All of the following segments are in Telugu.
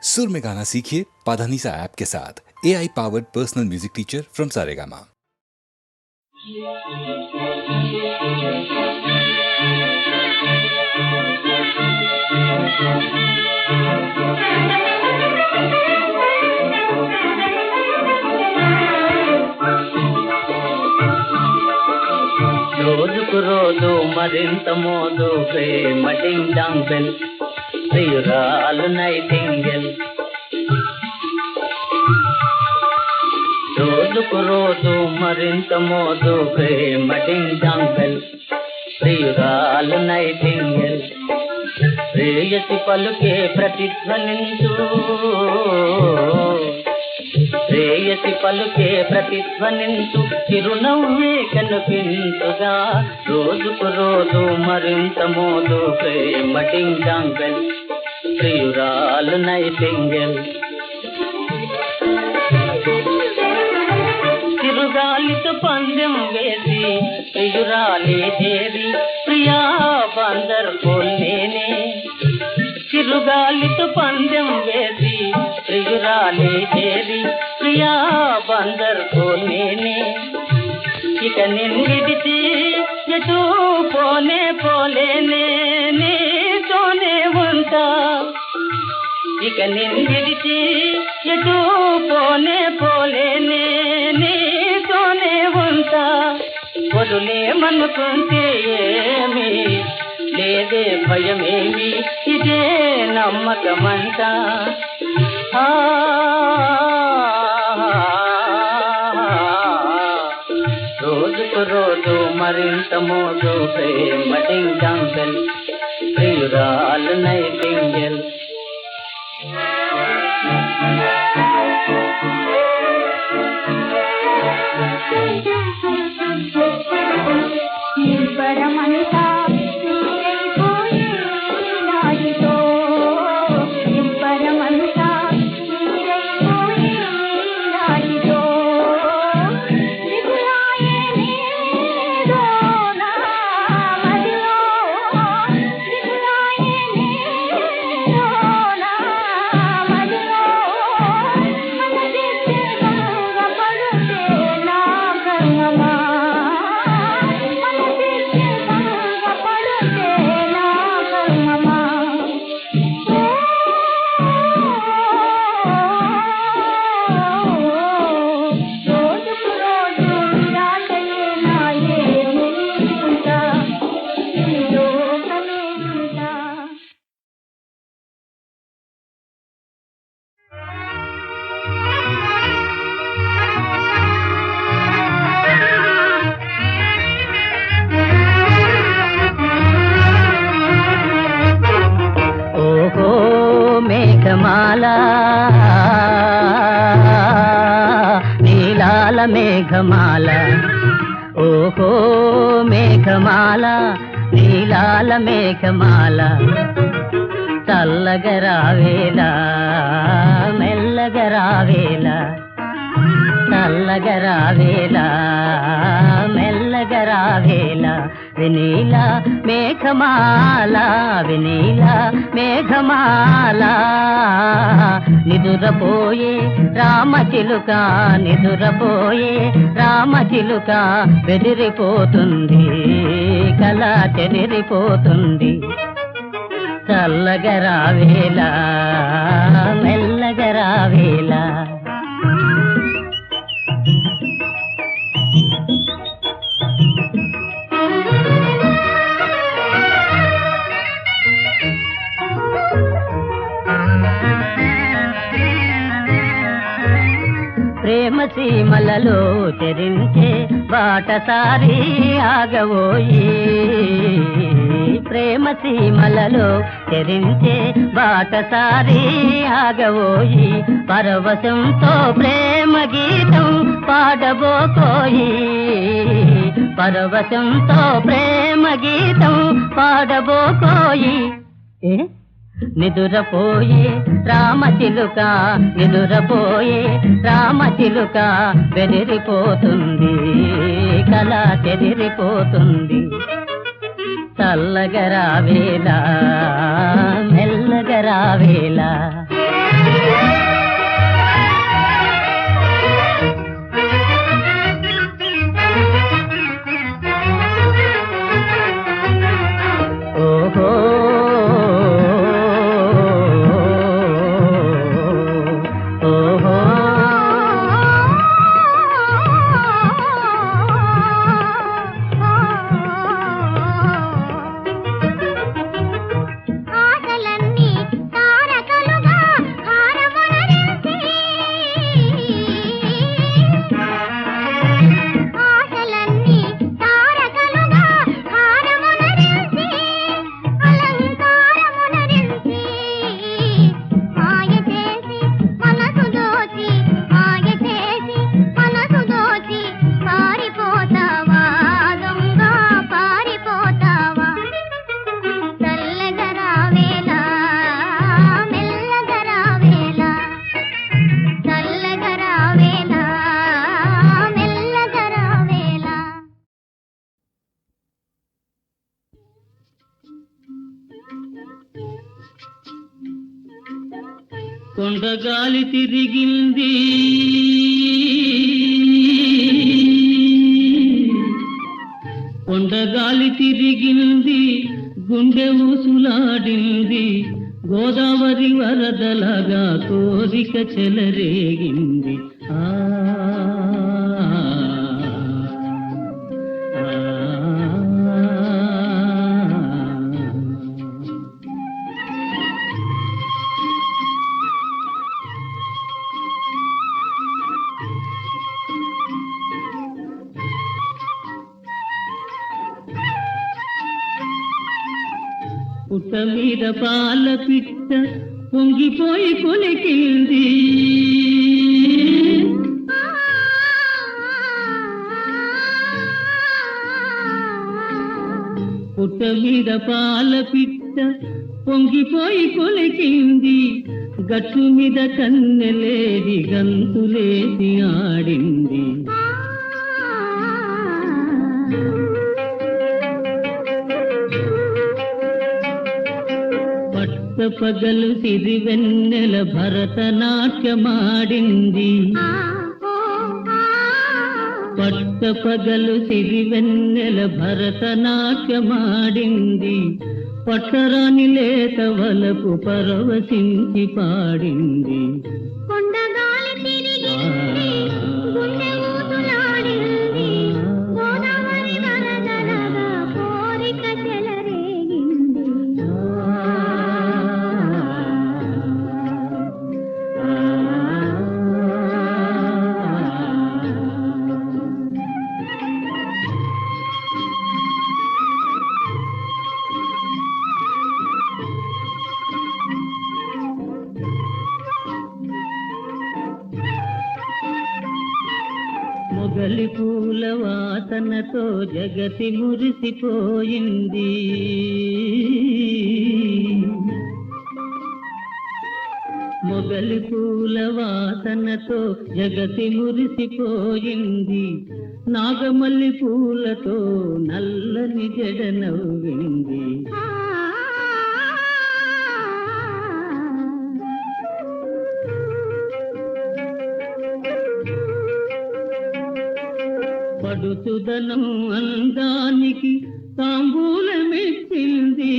सुर में गाना सीखिए पाधानीसा ऐप के साथ। AI powered personal music teacher from Saregama. రోజుకు రోజు మరింత మోదు ప్రేమ డింగ్ డాంగ్ బెల్ ప్రియురాలు నైటింగెల్. రోజుకు రోజు మరింత మోదు ప్రేమ డింగ్ డాంగ్ బెల్ ప్రియురాలు నైటింగెల్. ప్రేయసి పలుకే ప్రతిధ్వనించు, ప్రేయసి పలుకే ప్రతిధ్వనించు, చిరునవ్వే కనిపించుగా. రోజుకు రోజు మరింత మోదు ప్రేమ డింగ్ డాంగ్ బెల్ ప్రియురాలు నైటింగెల్. చిరుగాలితో పందెం వేసి ప్రియురాలే దేవి, ప్రియా బందర్ కోల్నేనే. చిరుగాలితో పందెం వేసి ప్రియురాలే దేవి, ప్రియా బందర్ కోల్నేనే. ఇక నిన్నిడిచి ఎటు పోనే పోలేనే, నీతోనే ఉంటా. ఇక నిన్నిడిచి ఎటు పోనే పోలేనే, నీతోనే ఉంటా. వదులేమనుకుంటే ఏమి లేదే భయమేమి, ఇదే నమ్మకమంట. రోజుకు రోజు మరింత మోదు ప్రేమ డింగ్ డాంగ్ బెల్ ప్రియురాలు నైటింగెల్. పరమంతా నీరైపోయే నాడితో, పరమంతా నీరైపోయే నాడితో. దిగులాయే నీదో నా మదిలో, దిగులాయే నీదో నా మదిలో. మనసిచ్చే భంగపడుతే నా కర్మమా, మేఘమాల నీలాల మేఘమాల. ఓహో మేఘమాల నీలాల మేఘమాల. చల్లగరావేలా మెల్లగరావేలా, చల్లగరావేలా మెల్లగరావేలా. వినీల మేఘమాల వినీల మేఘమాల. నిదురపోయే రామచిలుక నిదురపోయే రామచిలుక, బెదిరిపోతుంది కల చెదిరిపోతుంది. చల్లగరావేలా మెల్లగరావేలా. ప్రేమ సీమలలో చెరించే బాటసారి ఆగవోయి, ప్రేమ సీమలలో చెరించే బాటసారి ఆగవోయి. పరవశంతో ప్రేమ గీతం పాడబోకోయి, పరవశంతో ప్రేమ గీతం పాడబోకోయి. నిదురపోయే రామచిలుక నిదురపోయే రామచిలుక, బెదిరిపోతుంది కల చెదిరిపోతుంది. చల్లగరావేలా మెల్లగరావేలా. కొండగాలి తిరిగింది కొండగాలి తిరిగింది గుండె ఊసులాడింది గోదావరి వరదలగా కోరిక చెలరేగింది ఆ పుట్ట మీద పాల పిట్ట పొంగిపోయి కొలికింది పుట్ట మీద పాల పిట్ట పొంగిపోయి కొలికింది గట్టు మీద కన్నెలేది గంతులేసి ఆడింది పగలు సిరివెన్నెల భరతనాట్యమాడింది పగలు సిరివెన్నెల భరతనాట్యమాడింది పట్టరాని లేత వలపు పరవశించి పాడింది కొండగాలి తిరిగింది గుండె ఊసులాడింది గోదావరి వరదలగా కోరిక చెలరేగింది మొగలి పూల వాసనతో జగతి మురిసిపోయింది మొగలి పూల వాసనతో జగతి మురిసిపోయింది నాగమల్లి పూలతో నల్లని జడ నవ్వింది పడుచుదనం అందానికి తాంబూలమెచ్చింది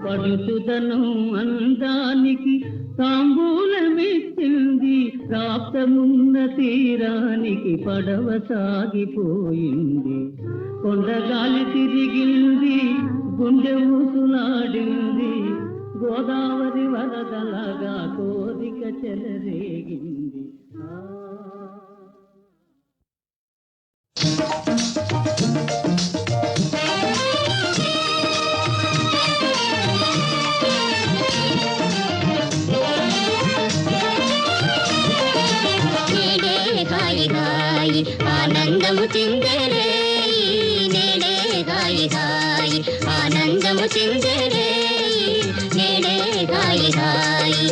పడుచుదనం అందానికి తాంబూలమెచ్చింది ప్రాప్తమున్న తీరానికి పడవ సాగిపోయింది కొండగాలి తిరిగింది గుండె ఊసులాడింది గోదావరి వరదలగా కోరిక చెలరేగింది నేడే హాయి హాయి ఆనందము చిందరే నేడే హాయి హాయి ఆనందము చిందరే నేడే హాయి హాయి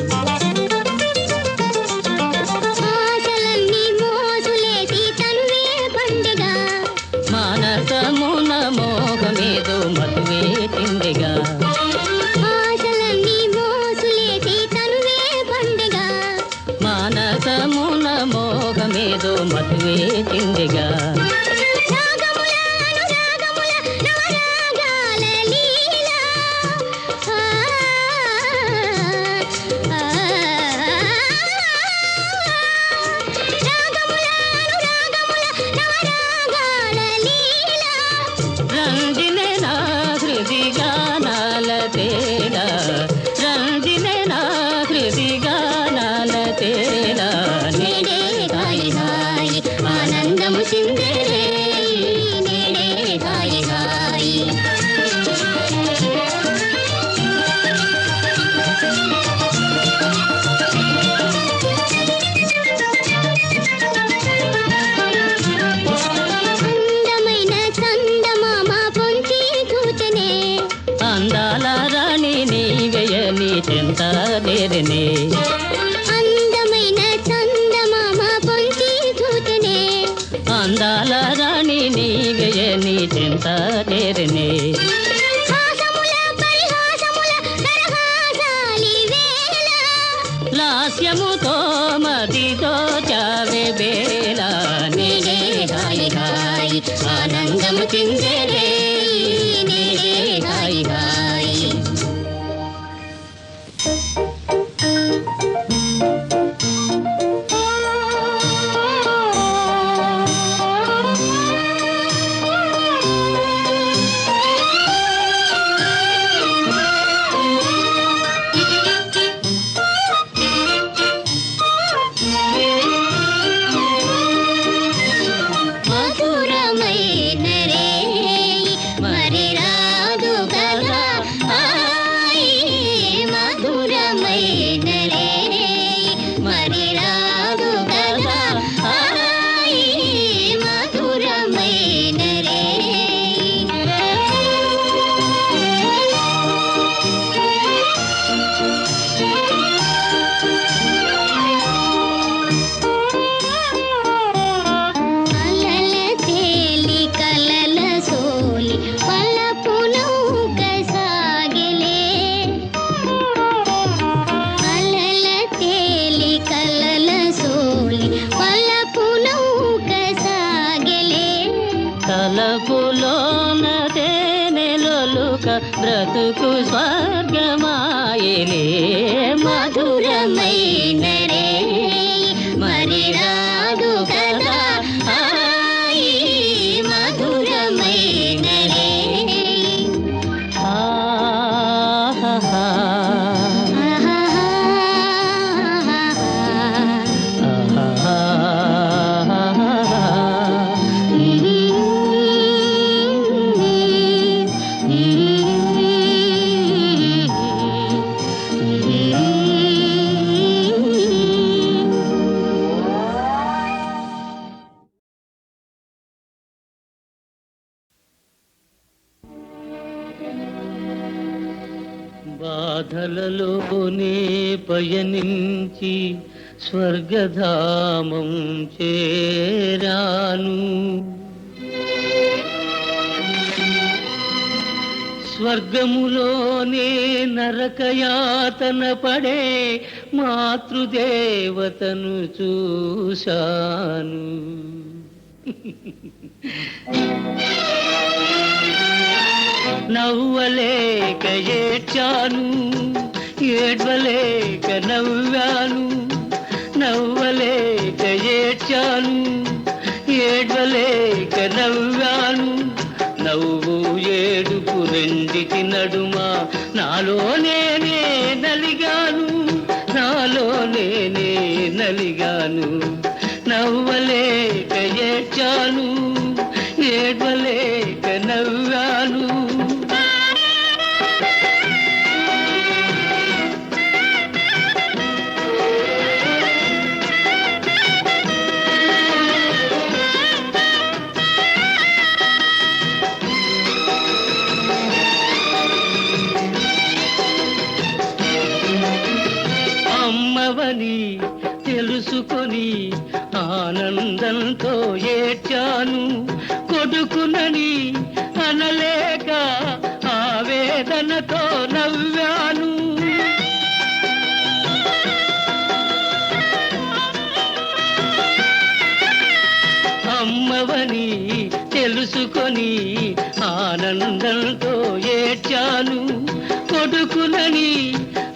ఆశలన్నీ మోసులేసి తనువే పండుగ మానసమున మోహమేదో మధువే తిండిగా ఆశలన్నీ మోసులేసి తనువే పండుగ మానసమున మోహమేదో మధువే తిండిగా రంజినే నా హృది గానాల తేలా రంజినే నా హృది గానాల తేలా నేడే హాయి హాయి ఆనందము చిందరే నేడే హాయి హాయి అందమైన చందమామ పొంచి చూచనే చింత చేరనే హాసముల పరిహాసముల దరహాసాలివేళ లాస్యముతో మదితో చావే బేళ నేడే హాయి హాయి ఆనందము చిందెలే నేడే హాయి హాయి మధురమైన రేయి మరి రాదు కదా హాయి మధురమైన రేయి మరి రాదు కదా హాయి మధురమైన అలల తేలి కలల సోలి పల్లపు నౌక సాగెలే అలల తేలి కలల సోలి పల్లపు నౌక సాగెలే తలపులోన తేనెలొలుక బ్రతుకు స్వర్గమాయలే మధురమైన రేయి మరి రాదు కదా హాయి మధురమైన రేయి ఆహాహా. బాధలలోనే పయనించి స్వర్గధామం చేరాను స్వర్గములోనే నరకయాతన పడే మాతృదేవతను చూశాను నవ్వలేక ఏడ్చాను ఏడ్వలేక నవ్వాను నవ్వలేక ఏడ్చాను ఏడ్వలేక నవ్వాను నవ్వు ఏడుపు రెండిటి నడుమ నాలో నేనే నలిగాను నాలో నేనే నలిగాను నవ్వలేక ఏడ్చాను ఏడ్వలేక నవ్వాను అమ్మవని తెలుసుకొని ఆనందంతో ఏడ్చాను కొడుకునని అనలేక ఆవేదనతో నవ్వాను అమ్మవని తెలుసుకొని ఆనందంతో ఏడ్చాను కొడుకునని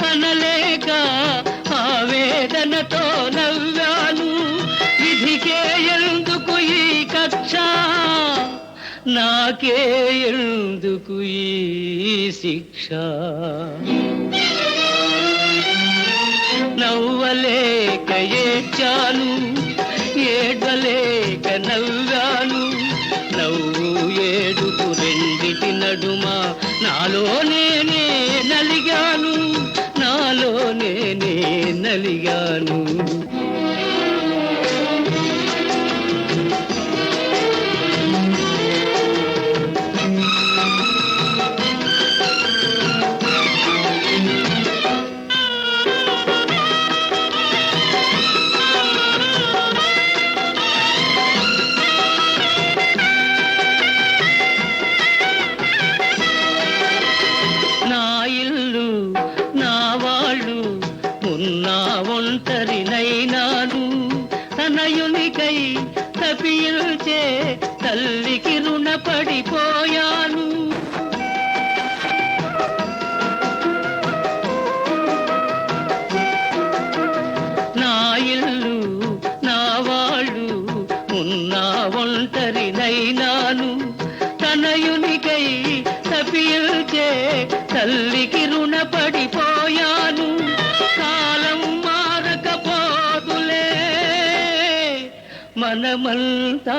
అనలేక ఆవేదనతో నవ్వాను విధికే ఎందుకు ఈ కక్ష నాకే ఎందుకు ఈ శిక్ష నవ్వలేక ఏడ్చాను ఏడ్వలేక నవ్వాను నవ్వు ఏడుపు రెండిటి నడుమ నాలో నేనే నలిగాను నాలో నేనే నలిగాను తప్పించే తల్లికి రుణపడిపోయాను. నా ఇల్లు నా వాళ్ళు ఉన్నా ఒంటరినైనాను. తనయునికై తప్పించే తల్లికి రుణపడిపోయాను. కాలం మారకపోదులే, మనమంతా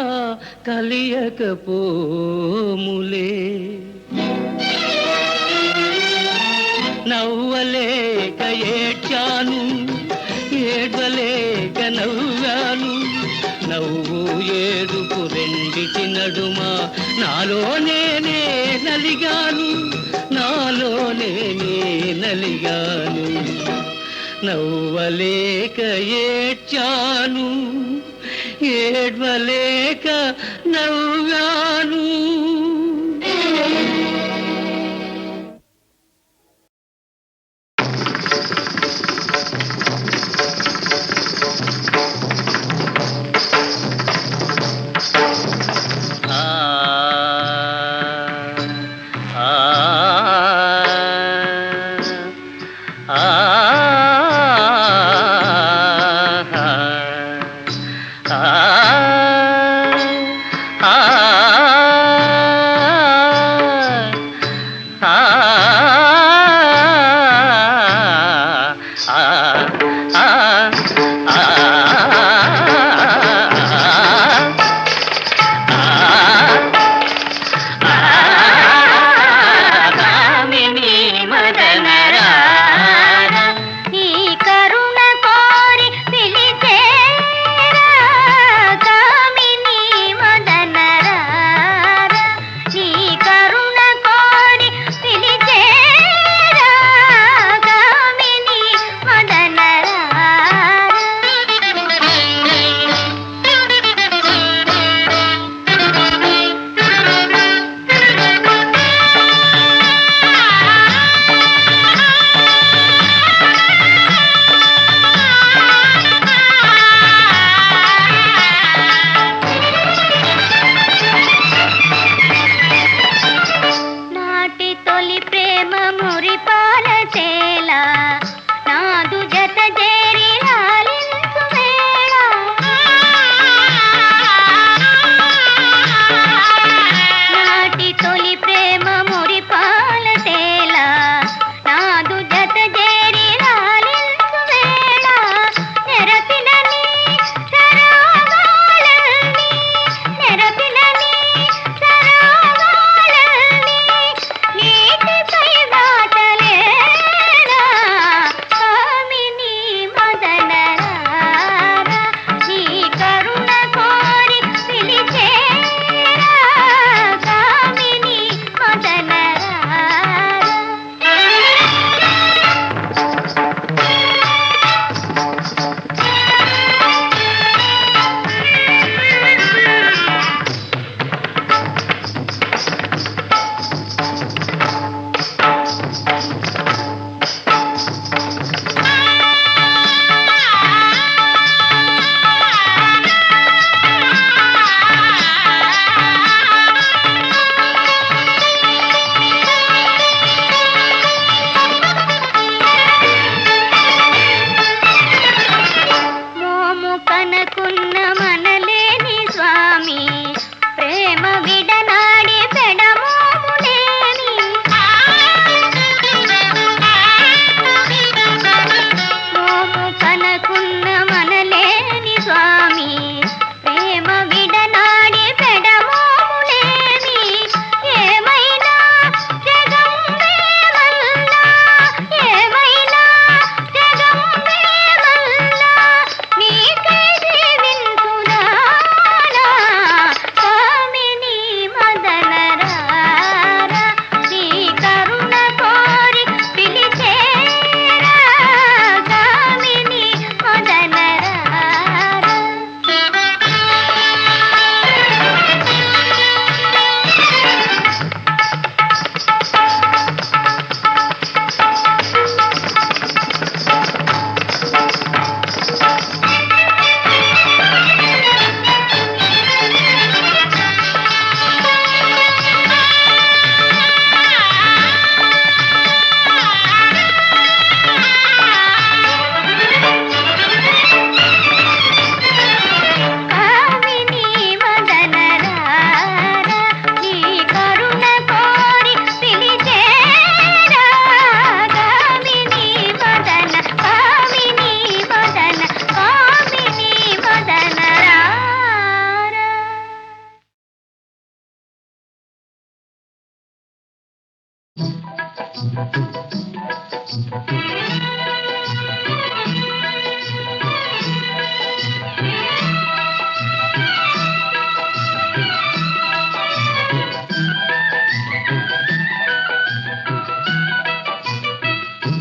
కలియకపోములే. నవ్వలేక ఏడ్చాను, ఏడ్వలేక నవ్వాను. నవ్వు ఏడుపు రెండిటి నడుమ నాలో నేనే నలిగాను, నాలో నేనే నలిగాను. నవ్వలేక ఏడ్చాను, ఏడ్వలేక నవ్వాను.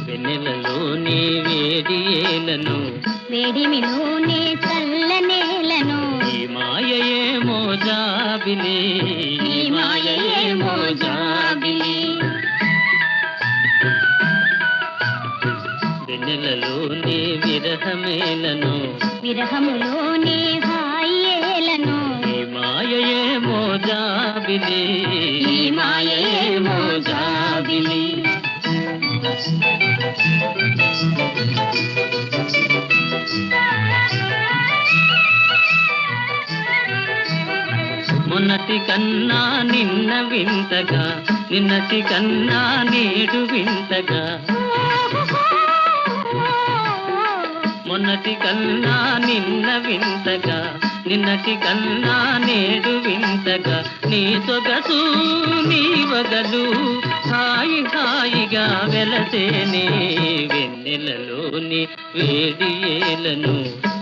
వెన్నెలలోని వేడి ఏలను వేడిమిలోనే చల్ల నేలను ఈ మాయయేమో జాబిలి ఈ మాయయేమో జాబిలి వెన్నెలలోని విరహమేలను విరహములోనే హాయేలను ఈ మాయయేమో జాబిలి ఈ మాయయేమో జాబిలి మొన్నటి కన్నా నిన్న వింతగా నిన్నటి కన్నా నేడు వింతగా మొన్నటి కన్నా నిన్న వింతగా నిన్నటి కన్నా నేడు వింతగా నీ సొగసు నీ వగలు హాయి హాయిగా వెలసేనే వెన్నెలలోని వేడి ఏలను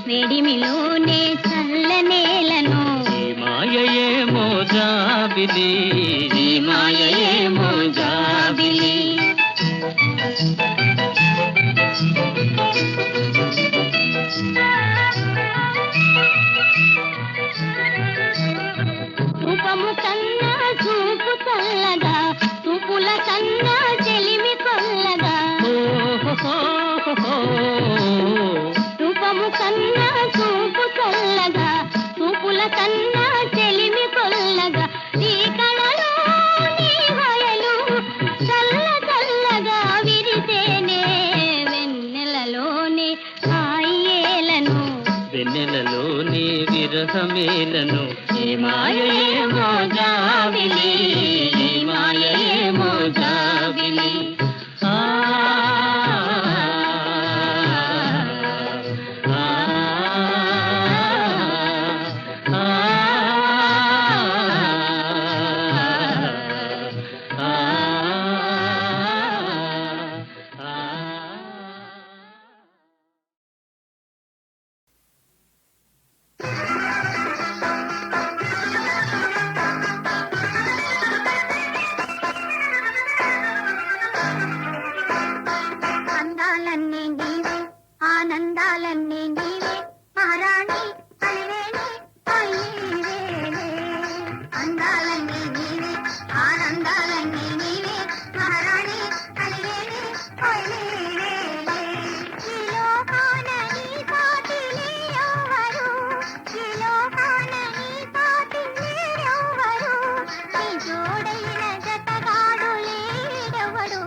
వేడిమిలోనే చల్ల నేలను ఈ మాయయేమో జాబిలి ఈ మాయయేమో జాబిలి రూపము కన్నా చూపు చల్లగా చూపుల కన్నా చెలిమి కొల్లగా రూపము కన్నా చూపు చల్లగా చూపుల కన్నా చెలిమి కొల్లగా నీ కళలో నీ వయలు చల్ల చల్లగా విరితేనే వెన్నెలలోని హాయేలను వెన్నెలలోని విరహమేలను ఈ మాయయేమో జాబిలి ఈ మాయయేమో జాబిలి ఆ ఆ ఆ అందాలన్నీ నీవే ఆనందాలన్నీ నీవే మహారాణి అలివేణి అయ్యేవేలే అందాలన్నీ నీవే ఆనందాలన్నీ నీవే మహారాణి అలివేణి అయ్యేవేలే ఈ లోకాన నీ సాటి లేరెవ్వరు ఈ లోకాన నీ సాటి లేరెవ్వరు నీ జోడైన జతగాడు లేడెవడు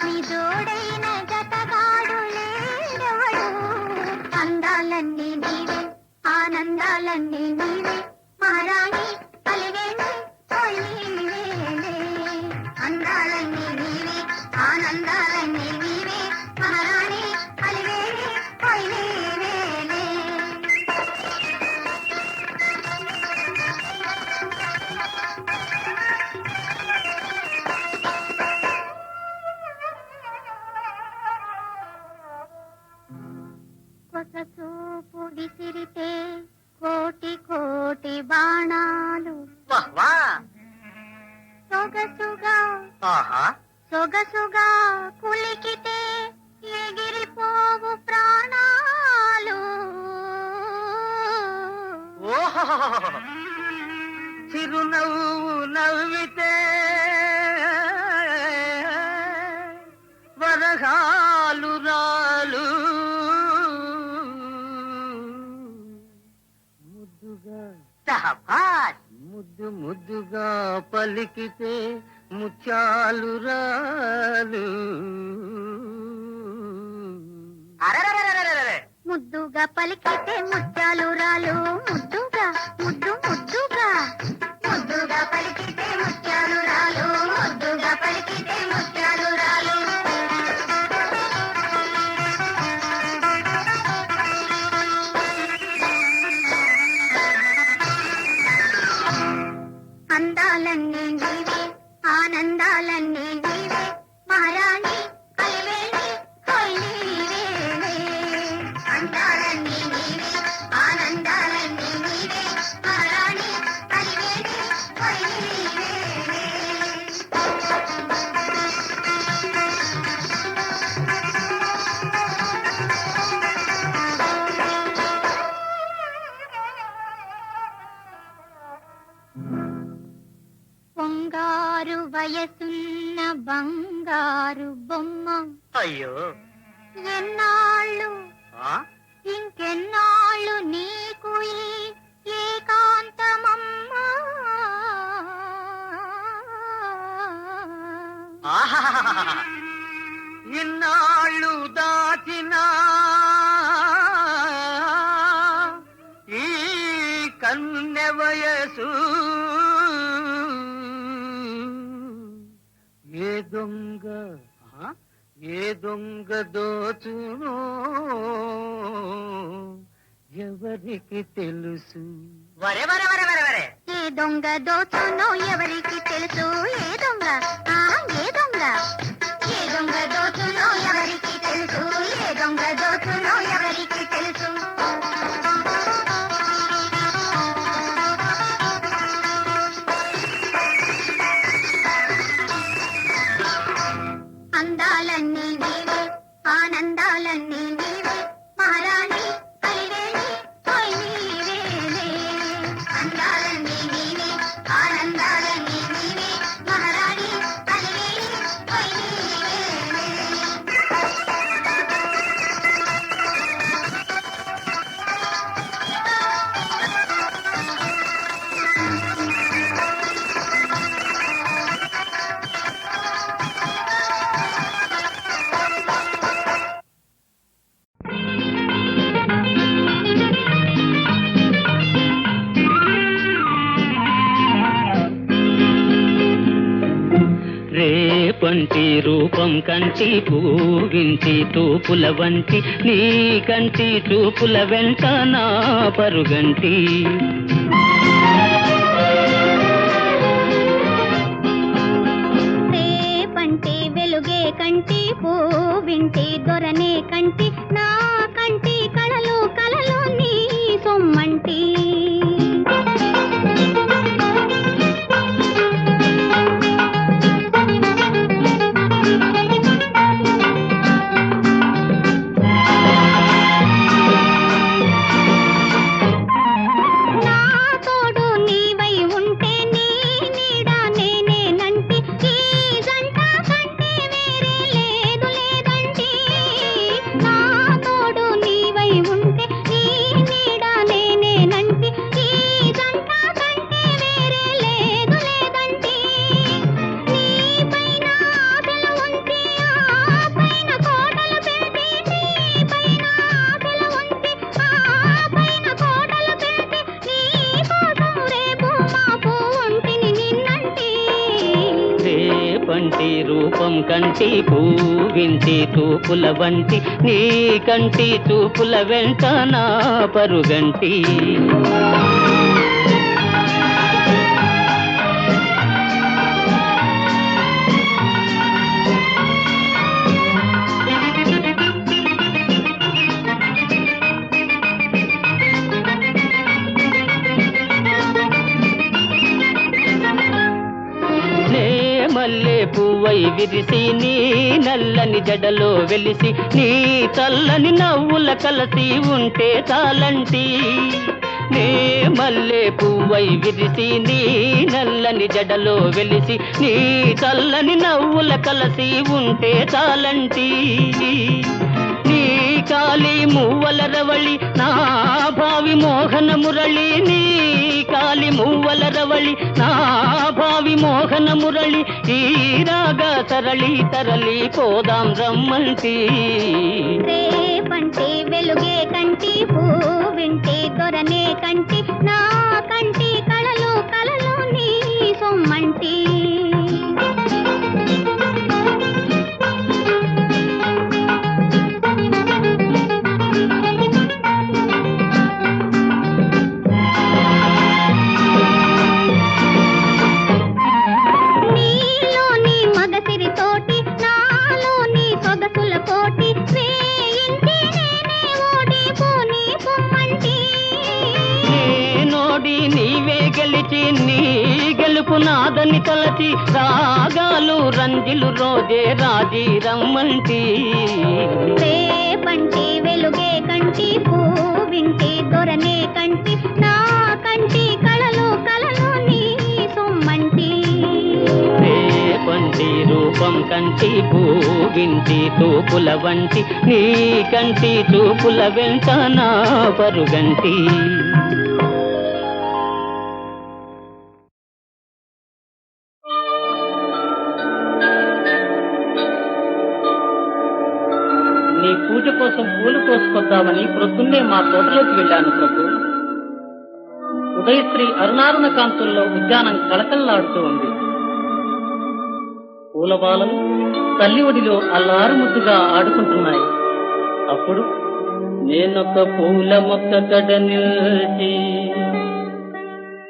నీ జోడైన జతగాడు లేడెవడు అందాలన్నీ నీవే ఆనందాలన్నీ నీవే మహారాణి అలివేణి నీవేలే అందాలన్నీ నీవే ఆనందాలన్నీ నీవే మహారాణి అలివేణి నీవేలే కొత్త చూపు విసిరితే కోటి కోటి బాణాలు సొగసుగా సొగసుగా కులికితే ఎగిరిపోవు ప్రాణాలు చిరునవ్వు నవ్వితే వరహాలు రాలు ముద్దు ముద్దుగా పలికితే ముత్యాలు రాలు ముద్దుగా పలికితే ముత్యాలు రాలు ముద్దుగా ముద్దు ముద్దుగా ముద్దుగా పలికితే ముత్యాలు రాలు ముద్దుగా పలికితే ముత్యాలు రాలు అందాలన్నీ నీవే ఆనందాలన్నీ నీవే మహారాణి అలివేణి కొయ్యివేలే అందాలన్నీ నీవే ఆనందాలన్నీ నీవే మహారాణి అలివేణి కొయ్యివేలే పొంగారు వయసున్న బంగారు బొమ్మ అయ్యో ఎన్నాళ్ళు ఇంకెన్నాళ్ళు నీకు ఈ ఏకాంతమమ్మా ఇన్నాళ్ళు దాచిన ఈ కన్నె వయసు ఏ దొంగ దోచునో ఎవరికి తెలుసు వరే వరే వరే వరే వరే ఏ దొంగ దోచునో ఎవరికి తెలుసు ఏ దొంగ ఏ దొంగ ఏ దొంగ దోచునో ఎవరికి తెలుసు ఏ దొంగ దోచునో ఎవరికి తెలుసు అందాలన్నీ నీవే ఆనందాలన్నీ నీవే మహారాణి అలివేణి కొయ్యివేలే అందాలన్నీ నీవే ఆనందాలన్నీ నీవే మహారాణి అలివేణి కొయ్యివేలే రేపంటి రూపం కంటి పూవింటి తూపుల వంటి నీ కంటి చూపుల వెంట నా పరుగంటి రేపంటి వెలుగే కంటి పూవింటి దొరనే కంటి నా కంటి కళలు కళలు నీ సొమ్మంటి నా తోడు నీవై ఉంటే నీ నీడ నేనేనంటి ఈ జంట కంటే వేరే లేదు లేదంటి నా తోడు నీవై ఉంటే నీ నీడ నేనేనంటి ఈ జంట కంటే వేరే లేదు లేదంటి నీ పైన ఆశలు ఉంచి ఆ పైన కోటలు పెట్టి నీ పైన ఆశలు ఉంచి ఆ పైన కోటలు పెట్టి నీ కోసం రేపు మాపు ఉంటిని నిన్నంటి రేపంటి రూపం కంటి పూవింటి తూపుల వంటి నీ కంటి చూపుల వెంట నా పరుగంటి నే మల్లె పువ్వై విరిసి నీ నల్లని జడలో వెలిసి నీ చల్లని నవ్వుల కలసి ఉంటే చాలంటి నే మల్లె పువ్వై విరిసి నీ నల్లని జడలో వెలిసి నీ చల్లని నవ్వుల కలసి ఉంటే చాలంటి నీ కాలి మువ్వల రవళి నా భావి మోహన మురళి నీ కాలి మువ్వల రవళి నా భావి మోహన మురళి ఈ రాగ తరళి తరలి పోదాం రమ్మంటి రేపంటి వెలుగే కంటి పూవింటి దొరనే కంటి నా కంటి కళలు కళలు నీ సొమ్మంటి నీలోని మగసిరి తోటి నా రాదని తలచి రాగాలు రంజిలు రోజే రాజీ రమ్మంటి రేపంటి వెలుగే కంటి పూవింటి దొరనే కంటి నా కంటి కళలు కళలు నీ సొమ్మంటి రేపంటి రూపం కంటి పూవింటి తూపుల వంటి నీ కంటి చూపుల వెంట నా పరుగంటి నీ పూజ కోసం పూలు కోసుకొద్దామని ప్రొద్దున్నే మా తోటలోకి వెళ్ళాను ప్రభు. ఉదయశ్రీ అరుణారుణ కాంతుల్లో ఉద్యానం కళకళలాడుతూ ఉంది. పూలబాలలు తల్లి ఒడిలో అల్లారు ముద్దుగా ఆడుకుంటున్నాయి. అప్పుడు నేనొక పూల మొక్క కడ నిలిచి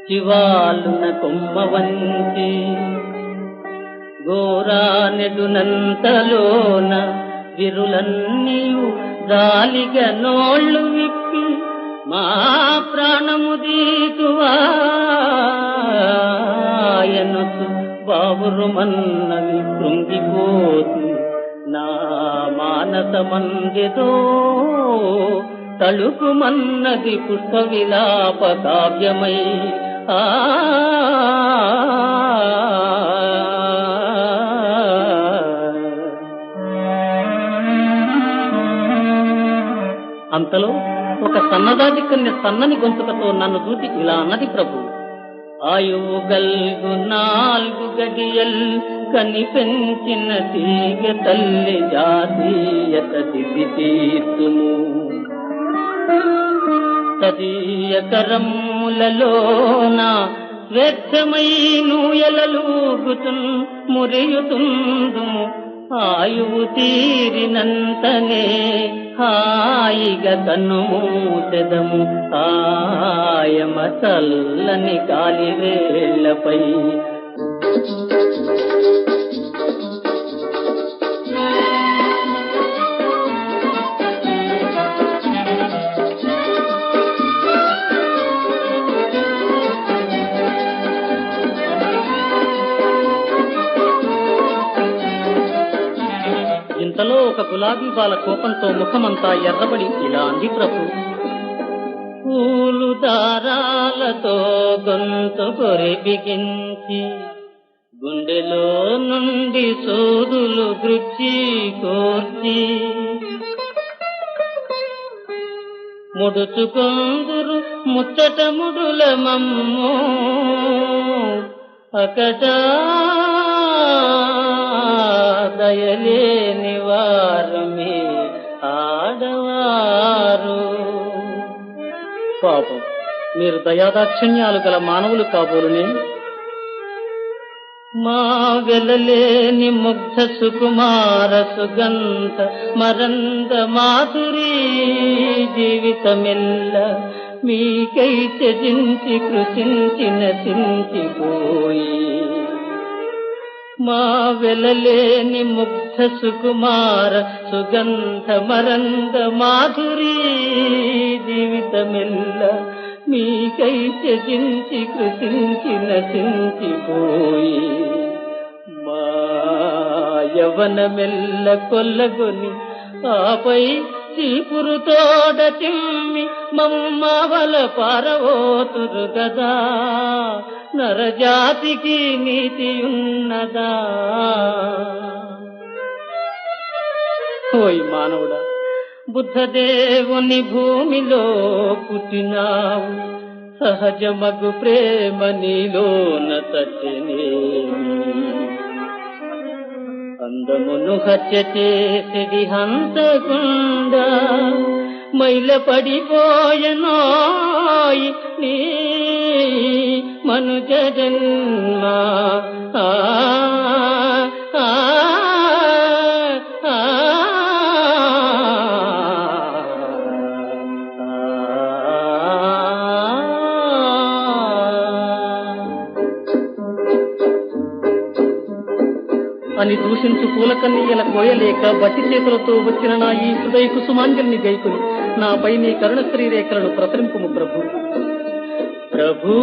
చివాలున కొమ్మ వంచి గోరానెడునంతలోన విరులన్నీయు జాలిగా నోళ్ళు విప్పి మా ప్రాణము దీటువాయనసు బావురుమన్నవి కృంగిపోతు నా మానసమందిదో తళుకుమన్నది పుష్ప విలాప కావ్యమై అంతలో ఒక సన్నదాటి కన్య సన్నని గొంతుకతో నన్ను చూసి ఇలా అన్నది ప్రభు. ఆయువు గల్గు 4 గడియల్ కని పెంచిన తీగ తల్లి జాతీయత దిది తీర్చుము తదీయ కరములలోన స్వేచ్ఛమై నూయలూగుతున్ మురియుతుందుము ఆయువు తీరినంతనే హాయిగా కన్ను మూసెదము ఆయమ చల్లని కాలివేళ్లపై ఇంతలో ఒక గులాబీ బాల కోపంతో ముఖమంతా ఎర్రబడి ఇలా అంది ప్రభు. పూలు దారాలతో గొంతు కొరి బిగించి గుండెలో నుండి సోదులు గృచ్చి కోర్చి ముడుచుకొందురు ముచ్చట ముడుల మమ్ము అకటా దయలేని వారు మీ ఆడవారు. పాపం మీరు దయాదాక్షిణ్యాలు గల మానవులు కాబోలునే. మా వెలలేని ముగ్ధ సుకుమార సుగంధ మరంద మాధురీ జీవితమెల్ల మీకై త్యజించి కృషించి నశించిపోయి మా వెలలేని ముగ్ధ సుకుమార సుగంధ మరంద మాధురీ జీవితమెల్ల మీకై త్యజించి కృషించి నశించిపోయి మా యవనమెల్ల కొల్లగొని ఆపై చీపురు తోడ చిమ్మి మమ్మవల పారవోతురు గదా నరజాతికి నీతి ఉన్నదా. ఓయ్ మానవుడా, బుద్ధదేవుని భూమిలో పుట్టినావు, సహజమగు ప్రేమ నీలోన తట్టెనేమి. అందమును హత్య చేసిడి హంతకుండా మైల పడిపోయనోయి నీ మనుజ జన్మ. అని దూషించు పూలకన్నీయల కోయలేక బట్టి చేతులతో వచ్చిన నా ఈ హృదయ కుసుమాంజలిని గైకుని నాపై నీ కరుణ శ్రీరేఖలను ప్రసరింపుము ప్రభు. ప్రభూ